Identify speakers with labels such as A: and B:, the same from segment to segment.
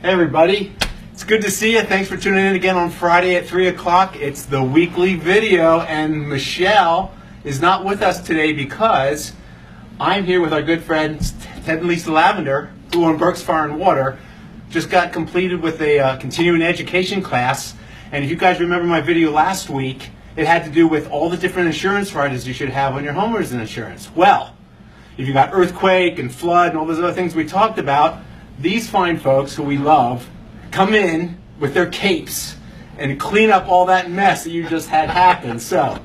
A: Hey everybody, it's good to see you. Thanks for tuning in again on Friday at 3 o'clock. It's the weekly video, and Michelle is not with us today because I'm here with our good friends Ted and Lisa Lavender, who on Burke's Fire and Water just got completed with a continuing education class. And if you guys remember my video last week, it had to do with all the different insurance riders you should have on your homeowners insurance. Well, if you got earthquake and flood and all those other things we talked about, these fine folks who we love come in with their capes and clean up all that mess that you just had happen. So,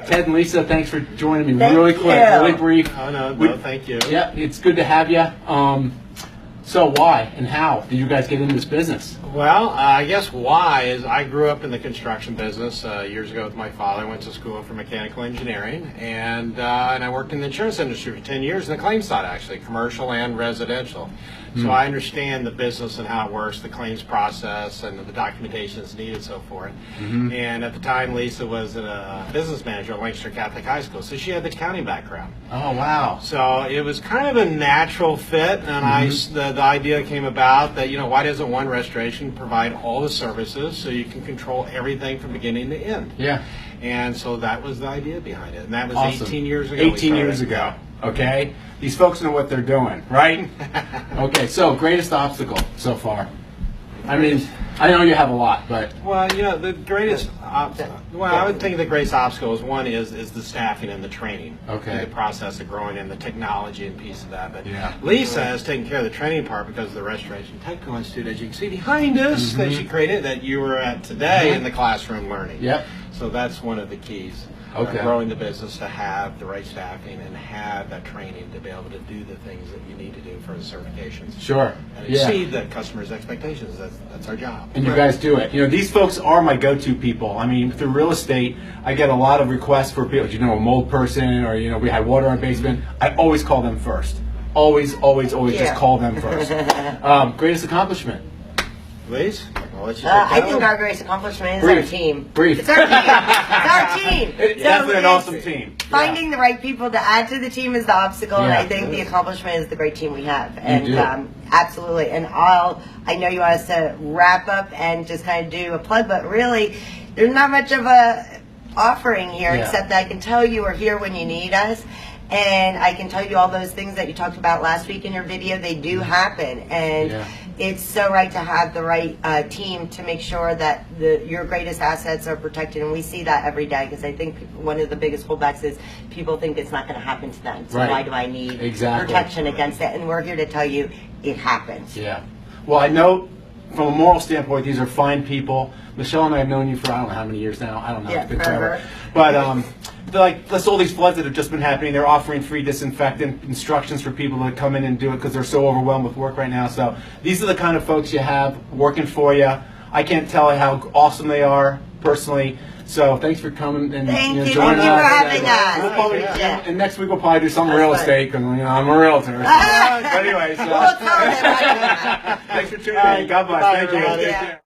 A: Ted and Lisa, thanks for joining me. Really quick, really brief.
B: Oh, no, thank you.
A: Yeah, it's good to have you. So why and how did you guys get into this business?
B: Well, I guess why is I grew up in the construction business years ago with my father. I went to school for mechanical engineering, and I worked in the insurance industry for 10 years in the claims side, actually, commercial and residential. So I understand the business and how it works, the claims process, and the documentation that's needed, so forth. And at the time, Lisa was a business manager at Lancaster Catholic High School, so she had the accounting background.
A: Oh, wow.
B: So it was kind of a natural fit, and the idea came about that, why doesn't one restoration provide all the services so you can control everything from beginning to end?
A: Yeah.
B: And so that was the idea behind it, and that was
A: Awesome.
B: 18 years ago.
A: 18 years ago. Okay, these folks know what they're doing, right? Okay, so greatest obstacle so far. I mean, I know you have a lot, but
B: Well, the greatest, I would think the greatest obstacle is the staffing and the training.
A: Okay.
B: The process of growing and the technology and piece of that. But
A: Yeah.
B: Lisa has taken care of the training part because of the Restoration Technical Institute, as you can see behind us, that she created, that you were at today in the classroom learning.
A: Yep.
B: So that's one of the keys.
A: Okay.
B: Growing the business, to have the right staffing and have that training to be able to do the things that you need to do for the certifications.
A: sure.
B: And
A: Yeah.
B: exceed the customer's expectations. That's our job.
A: And you guys do it. These folks are my go-to people. I mean, through real estate, I get a lot of requests for people, a mold person, or, we had water in our basement. I always call them first. Always just call them first. Greatest accomplishment?
B: Please? I'll let you
C: I
B: take
C: think
B: that
C: our greatest accomplishment is
A: Brief.
C: our team.
A: Brief.
C: It's our team. It's our team.
A: It's definitely an awesome team.
C: Finding the right people to add to the team is the obstacle, and
A: Yeah.
C: I think the accomplishment is the great team we have. And
A: do.
C: absolutely. And I know you want us to wrap up and just kind of do a plug, but really, there's not much of a offering here,
A: Yeah.
C: except that I can tell you we're here when you need us. And I can tell you all those things that you talked about last week in your video, they do happen. And
A: Yeah.
C: it's so right to have the right team to make sure that your greatest assets are protected. And we see that every day, because I think one of the biggest holdbacks is people think it's not going to happen to them. So
A: Right.
C: why do I need
A: Exactly.
C: protection against it? And we're here to tell you it happens.
A: Yeah. Well, I know from a moral standpoint, these are fine people. Michelle and I have known you for I don't know how many years now. I don't know.
C: Yeah,
A: It's been
C: forever.
A: But let's all these floods that have just been happening. They're offering free disinfectant instructions for people to come in and do it because they're so overwhelmed with work right now. So these are the kind of folks you have working for you. I can't tell you how awesome they are personally. So thanks for coming and
C: Thank you.
A: joining
C: Thank you
A: us.
C: for having us.
A: We'll probably,
C: Yeah.
A: and next week we'll probably do some
C: That's
A: real
C: fine.
A: estate because I'm a realtor. But anyway, so
C: We'll tell them.
A: thanks for tuning in. God bless.
B: Bye,
A: Thank you.
B: everybody.
A: Take
C: Yeah.
A: care.